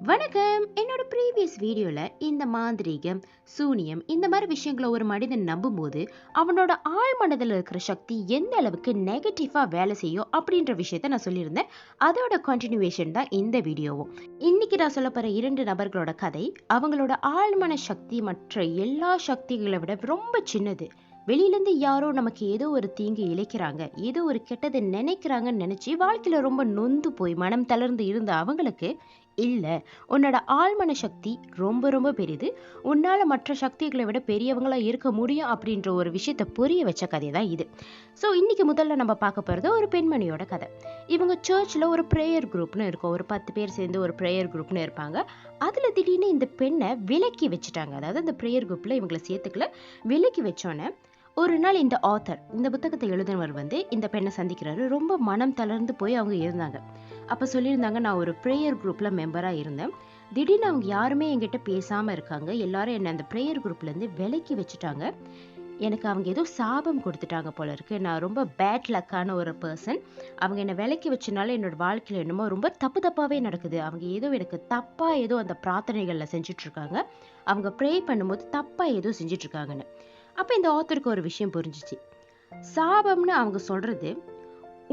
வணக்கம். என்னோட ப்ரீவியஸ் வீடியோல இந்த மாந்திரீகம், சூனியம் இந்த மாதிரி விஷயங்களை ஒரு மனிதன் நம்பும்போது அவனோட ஆழ் மனதில் இருக்கிற சக்தி எந்த அளவுக்கு நெகட்டிவா வேலை செய்யும் அப்படின்ற விஷயத்த நான் சொல்லியிருந்தேன். அதோட கண்டினியூவேஷன் தான் இந்த வீடியோவும். இன்னைக்கு நான் சொல்ல போற 2 நபர்களோட கதை அவங்களோட ஆழ்மன சக்தி மற்ற எல்லா சக்திகளை விட ரொம்ப சின்னது. வெளியிலேருந்து யாரோ நமக்கு ஏதோ ஒரு தீங்கு இழைக்கிறாங்க, ஏதோ ஒரு கெட்டதை நினைக்கிறாங்கன்னு நினைச்சு வாழ்க்கையில ரொம்ப நொந்து போய் மனம் தளர்ந்து இருந்த அவங்களுக்கு, இல்ல, உன்னோட ஆழ்மன சக்தி ரொம்ப ரொம்ப பெரிது, உன்னால மற்ற சக்திகளை விட பெரியவங்களா இருக்க முடியும் அப்படின்ற ஒரு விஷயத்த புரிய வச்ச கதை தான் இது. ஸோ இன்னைக்கு முதல்ல நம்ம பார்க்க போறது ஒரு பெண்மணியோட கதை. இவங்க சர்ச்சில் ஒரு ப்ரேயர் குரூப்னு இருக்கும். ஒரு 10 பேர் சேர்ந்து ஒரு ப்ரேயர் குரூப்னு இருப்பாங்க. அதுல திடீர்னு இந்த பெண்ணை விலக்கி வச்சுட்டாங்க. அதாவது இந்த ப்ரேயர் குரூப்ல இவங்களை சேர்த்துக்கல. விலக்கி வச்சோன்னே ஒரு நாள் இந்த ஆத்தர், இந்த புத்தகத்தை எழுதினவர் இந்த பெண்ணை சந்திக்கிறாரு. ரொம்ப மனம் தளர்ந்து போய் அவங்க இருந்தாங்க. அப்ப சொல்லியிருந்தாங்க, நான் ஒரு ப்ரேயர் குரூப்ல மெம்பரா இருந்தேன். திடீர்னு அவங்க யாருமே என்கிட்ட பேசாம இருக்காங்க. எல்லாரும் என்ன அந்த ப்ரேயர் குரூப்ல இருந்து விலக்கி வச்சுட்டாங்க. எனக்கு அவங்க ஏதோ சாபம் கொடுத்துட்டாங்க போல இருக்கு. நான் ரொம்ப பேட் லக்கான ஒரு பர்சன். அவங்க என்னை விலக்கி வச்சனால என்னோட வாழ்க்கையில என்னமோ ரொம்ப தப்பாவே நடக்குது. அவங்க ஏதோ எனக்கு தப்பா ஏதோ அந்த பிரார்த்தனைகள்ல செஞ்சுட்டு இருக்காங்க. அவங்க ப்ரே பண்ணும்போது தப்பா ஏதோ செஞ்சுட்டு இருக்காங்கன்னு. அப்ப இந்த ஆத்தருக்கு ஒரு விஷயம் புரிஞ்சிச்சு. சாபம்னு அவங்க சொல்றது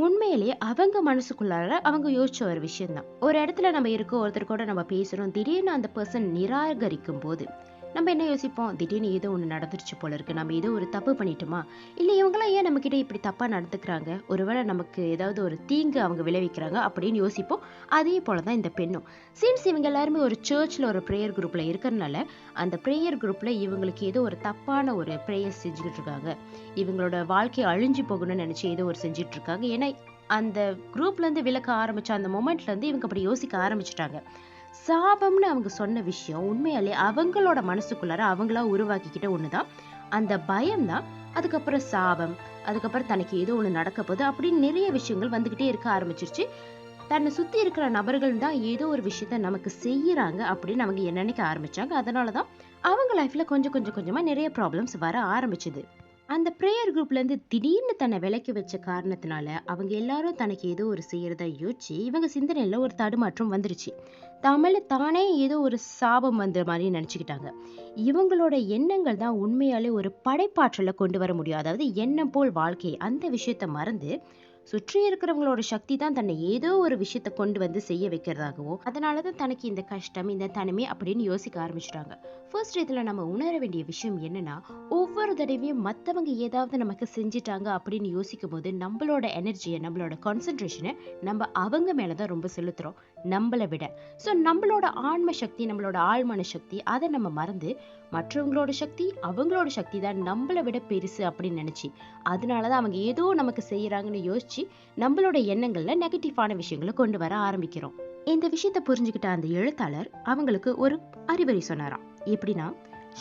உண்மையிலேயே அவங்க மனசுக்குள்ளார அவங்க யோசிச்ச ஒரு விஷயம் தான். ஒரு இடத்துல நம்ம இருக்கோம், ஒருத்தர் கூட நம்ம பேசுறோம், திடீர்னு அந்த பர்சன் நிராகரிக்கும் போது நம்ம என்ன யோசிப்போம்? திடீர்னு ஏதோ ஒண்ணு நடந்துருச்சு போல இருக்கு, நம்ம ஏதோ ஒரு தப்பு பண்ணிட்டோமா, இல்ல இவங்கெல்லாம் ஏன் நம்ம கிட்ட இப்படி தப்பா நடந்துக்கிறாங்க, ஒருவேளை நமக்கு ஏதாவது ஒரு தீங்கு அவங்க விளைவிக்கிறாங்க அப்படின்னு யோசிப்போம். அதே போலதான் இந்த பெண்ணும். சின்ஸ் இவங்க எல்லாருமே ஒரு சர்ச்ல ஒரு ப்ரேயர் குரூப்ல இருக்கிறதுனால அந்த ப்ரேயர் குரூப்ல இவங்களுக்கு ஏதோ ஒரு தப்பான ஒரு ப்ரேயர் செஞ்சுக்கிட்டு இருக்காங்க. இவங்களோட வாழ்க்கை அழிஞ்சு போகணும்னு நினைச்சு ஏதோ ஒரு செஞ்சுட்டு இருக்காங்க. ஏன்னா அந்த குரூப்ல இருந்து விலக்க ஆரம்பிச்ச அந்த மொமெண்ட்ல இருந்து இவங்க அப்படி யோசிக்க ஆரம்பிச்சுட்டாங்க. சாபம்னு அவங்க சொன்ன விஷயம் உண்மையாலே அவங்களோட மனசுக்குள்ளார அவங்களா உருவாக்கிக்கிட்ட ஒண்ணுதான். அந்த பயம்தான் அதுக்கப்புறம் சாபம், அதுக்கப்புறம் தனக்கு ஏதோ ஒண்ணு நடக்க போகுது அப்படின்னு நிறைய விஷயங்கள் வந்துகிட்டே இருக்க ஆரம்பிச்சிருச்சு. தன்னை சுத்தி இருக்கிற நபர்கள் தான் ஏதோ ஒரு விஷயத்த நமக்கு செய்யறாங்க அப்படின்னு அவங்க நினைக்க ஆரம்பிச்சாங்க. அதனாலதான் அவங்க லைஃப்ல கொஞ்சம் கொஞ்சம் கொஞ்சமா நிறைய ப்ராப்ளம்ஸ் வர ஆரம்பிச்சது. அந்த ப்ரேயர் குரூப்ல இருந்து திடீர்னு தன்னை விலக்கி வச்ச காரணத்தினால அவங்க எல்லாரும் தனக்கு ஏதோ ஒரு செய்யறதா யோசிச்சு இவங்க சிந்தனையில ஒரு தடுமாற்றம் வந்துருச்சு. தமிழ தானே ஏதோ ஒரு சாபம் வந்த மாதிரி நினைச்சுக்கிட்டாங்க. இவங்களோட எண்ணங்கள் தான் உண்மையாலே ஒரு படைப்பாற்றலை கொண்டு வர முடியும். அதாவது எண்ணம் போல் வாழ்க்கை அந்த விஷயத்த மறந்து சுற்றி இருக்கிறவங்களோட சக்தி தான் தன்னை ஏதோ ஒரு விஷயத்த கொண்டு வந்து செய்ய வைக்கிறதாகவும், அதனாலதான் தனக்கு இந்த கஷ்டம், இந்த தனிமை அப்படின்னு யோசிக்க ஆரம்பிச்சிட்டாங்க. ஃபர்ஸ்ட் இதுல நம்ம உணர வேண்டிய விஷயம் என்னன்னா, ஒவ்வொரு தடவையும் மத்தவங்க ஏதாவது நமக்கு செஞ்சிட்டாங்க அப்படின்னு யோசிக்கும் போது நம்மளோட எனர்ஜியை, நம்மளோட கான்சென்ட்ரேஷனை நம்ம அவங்க மேலதான் ரொம்ப செலுத்துறோம், நம்மளை விட. ஸோ நம்மளோட ஆன்ம சக்தி, நம்மளோட ஆழ்மன சக்தி அதை நம்ம மறந்து மற்றவங்களோட சக்தி, அவங்களோட சக்தி தான் நம்மளை விட பெருசு அப்படின்னு நினைச்சு, அதனாலதான் அவங்க ஏதோ நமக்கு செய்யறாங்கன்னு யோசிச்சு நம்மளோட எண்ணங்கள்ல நெகட்டிவான விஷயங்களை கொண்டு வர ஆரம்பிக்கிறோம். இந்த விஷயத்த புரிஞ்சுக்கிட்ட அந்த எழுத்தாளர் அவங்களுக்கு ஒரு அறிவுரை சொன்னாராம். எப்படின்னா,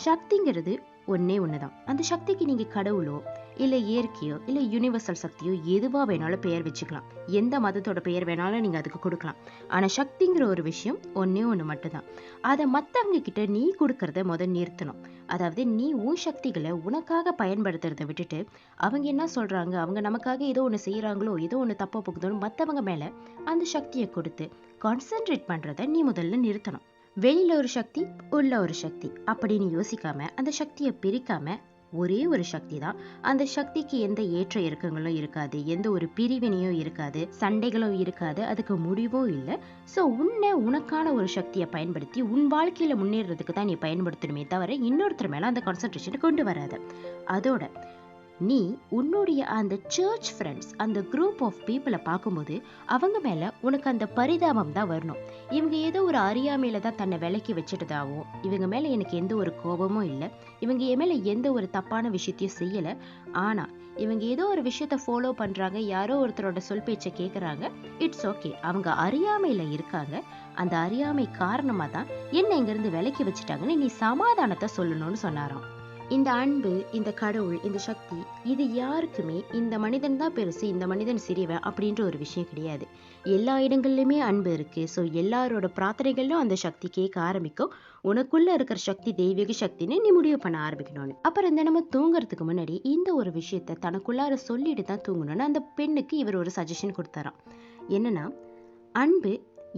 சக்திங்கிறது ஒன்னே ஒண்ணுதான். அந்த சக்திக்கு நீங்க கடவுளோ இல்ல இயற்கையோ இல்ல யூனிவர்சல் சக்தியோ எதுவா வேணாலும் பெயர் வச்சுக்கலாம். எந்த மதத்தோட பெயர் வேணாலும் நீங்க அதுக்கு கொடுக்கலாம். ஆனா சக்திங்கிற ஒரு விஷயம் ஒன்னே ஒண்ணு மட்டும்தான். அதை மத்தவங்க கிட்ட நீ கொடுக்கறத நிறுத்தணும். அதாவது நீ உன் சக்திகளை உனக்காக பயன்படுத்துறதை விட்டுட்டு அவங்க என்ன சொல்றாங்க, அவங்க நமக்காக ஏதோ ஒண்ணு செய்யறாங்களோ, ஏதோ ஒண்ணு தப்பா போகுதோன்னு மத்தவங்க மேல அந்த சக்தியை கொடுத்து கான்சென்ட்ரேட் பண்றத நீ முதல்ல நிறுத்தணும். வெளியில ஒரு சக்தி, உள்ள ஒரு சக்தி அப்படின்னு யோசிக்காம அந்த சக்தியை பிரிக்காம ஒரே ஒரு சக்தி தான். அந்த சக்திக்கு எந்த ஏற்ற இறக்கங்களும் இருக்காது, எந்த ஒரு பிரிவினையும் இருக்காது, சண்டைகளும் இருக்காது, அதுக்கு முடிவும் இல்லை. ஸோ உனக்கான ஒரு சக்தியை பயன்படுத்தி உன் வாழ்க்கையில முன்னேறதுக்கு தான் நீ பயன்படுத்தணுமே தவிர இன்னொருத்தர் மேல அந்த கான்சென்ட்ரேஷனை கொண்டு வராது. அதோட நீ உன்னுடைய அந்த சர்ச் ஃப்ரெண்ட்ஸ், அந்த குரூப் ஆஃப் பீப்புளை பார்க்கும்போது அவங்க மேல உனக்கு அந்த பரிதாபம் தான் வரணும். இவங்க ஏதோ ஒரு அறியாமையில தான் தன்னை விலக்கி வச்சுட்டதாகவும், இவங்க மேல எனக்கு எந்த ஒரு கோபமும் இல்லை, இவங்க என் மேல எந்த ஒரு தப்பான விஷயத்தையும் செய்யல, ஆனா இவங்க ஏதோ ஒரு விஷயத்த ஃபாலோ பண்றாங்க, யாரோ ஒருத்தரோட சொல் பேச்சை கேட்கறாங்க, இட்ஸ் ஓகே, அவங்க அறியாமையில இருக்காங்க, அந்த அறியாமை காரணமா தான் என்ன இங்கிருந்து விலக்கி வச்சுட்டாங்கன்னு நீ சமாதானத்தை சொல்லணும்னு சொன்னாராம். இந்த அன்பு, இந்த கடவுள், இந்த சக்தி, இது யாருக்குமே இந்த மனிதன் தான் பெருசு, இந்த மனிதன் சிறியவன் அப்படின்ற ஒரு விஷயம் கிடையாது. எல்லா இடங்கள்லயுமே அன்பு இருக்கு. ஸோ எல்லாரோட பிரார்த்தனைகளிலும் அந்த சக்தி கேட்க ஆரம்பிக்கும். உனக்குள்ள இருக்கிற சக்தி தெய்வீக சக்தின்னு நீ முடிவு பண்ண ஆரம்பிக்கணும்னு. அப்புறம் தினமும் தூங்குறதுக்கு முன்னாடி இந்த ஒரு விஷயத்த தனக்குள்ளார சொல்லிட்டு தான் தூங்கணும்னு அந்த பெண்ணுக்கு இவர் ஒரு சஜஷன் கொடுத்தாராம். என்னன்னா, அன்பு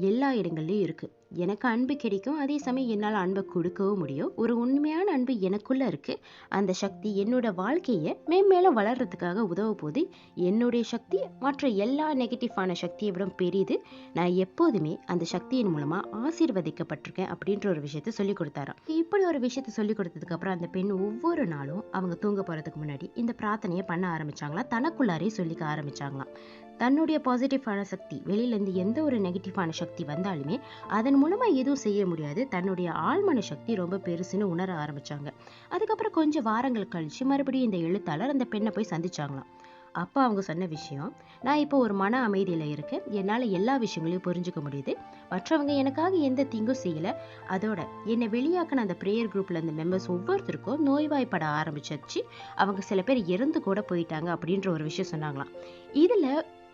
எல்லா இடங்கள்லயும் இருக்கு. எனக்கு அன்பு கிடைக்கும், அதே சமயம் என்னால் அன்பை கொடுக்கவும் முடியும். ஒரு உண்மையான அன்பு எனக்குள்ள இருக்கு. அந்த சக்தி என்னோட வாழ்க்கையை மேம்மேலும் வளர்றதுக்காக உதவ போது. என்னுடைய சக்தி மற்ற எல்லா நெகட்டிவான சக்தியை விட பெரியது. நான் எப்போதுமே அந்த சக்தியின் மூலமா ஆசீர்வதிக்கப்பட்டிருக்கேன் அப்படின்ற ஒரு விஷயத்த சொல்லி கொடுத்தாராம். இப்படி ஒரு விஷயத்த சொல்லி கொடுத்ததுக்கு அப்புறம் அந்த பெண் ஒவ்வொரு நாளும் அவங்க தூங்க போறதுக்கு முன்னாடி இந்த பிரார்த்தனையை பண்ண ஆரம்பிச்சாங்களாம். தனக்குள்ளாரே சொல்லிக்க ஆரம்பிச்சாங்களாம். தன்னுடைய பாசிட்டிவான சக்தி வெளியிலேருந்து எந்த ஒரு நெகட்டிவான சக்தி வந்தாலுமே அதன் மூலமா எதுவும் செய்ய முடியாது. தன்னுடைய ஆழ்மன சக்தி ரொம்ப பெருசுன்னு உணர ஆரம்பிச்சாங்க. அதுக்கப்புறம் கொஞ்சம் வாரங்கள் கழிச்சு மறுபடியும் இந்த எழுத்தாளர் அந்த பெண்ணை போய் சந்திச்சாங்களாம். அப்ப அவங்க சொன்ன விஷயம், நான் இப்போ ஒரு மன அமைதியில இருக்கேன். என்னால எல்லா விஷயங்களையும் புரிஞ்சுக்க முடியுது. மற்றவங்க எனக்காக எந்த தீங்கும் செய்யல. அதோட என்னை வெளியாக்கின அந்த பிரேயர் குரூப்ல இந்த மெம்பர்ஸ் ஒவ்வொருத்தருக்கும் நோய்வாய்ப்பட ஆரம்பிச்சிருச்சு. அவங்க சில பேர் இறந்து கூட போயிட்டாங்க அப்படின்ற ஒரு விஷயம் சொன்னாங்களாம். இதுல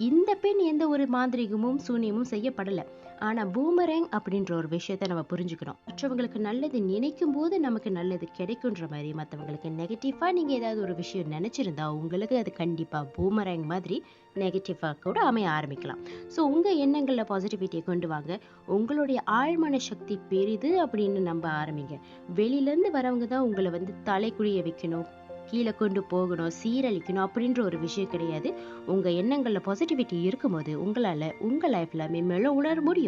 இந்த பெண் எந்த ஒரு மாந்திரிகமும் சூனியமும் செய்யப்படல. ஆனா பூமரேங் அப்படின்ற ஒரு விஷயத்த நம்ம புரிஞ்சுக்கணும். மற்றவங்களுக்கு நல்லது நினைக்கும் போது நமக்கு நல்லது கிடைக்குன்ற மாதிரி, மற்றவங்களுக்கு நெகட்டிவா நீங்க ஏதாவது ஒரு விஷயம் நினைச்சிருந்தா உங்களுக்கு அது கண்டிப்பா பூமரேங் மாதிரி நெகட்டிவா கூட அமைய ஆரம்பிக்கலாம். ஸோ உங்க எண்ணங்கள்ல பாசிட்டிவிட்டியை கொண்டு வாங்க. உங்களுடைய ஆழ்மன சக்தி பெரிது அப்படின்னு நம்ப ஆரம்பிங்க. வெளியில இருந்து வரவங்க தான் உங்களை தலைக்குழிய வைக்கணும், கீழே கொண்டு போகணும், சீரழிக்கணும் அப்படின்ற ஒரு விஷயம் கிடையாது. உங்க எண்ணங்கள்ல பாசிட்டிவிட்டி இருக்கும்போது உங்களால உங்க லைஃப்ல மேலும் உணர முடியும்.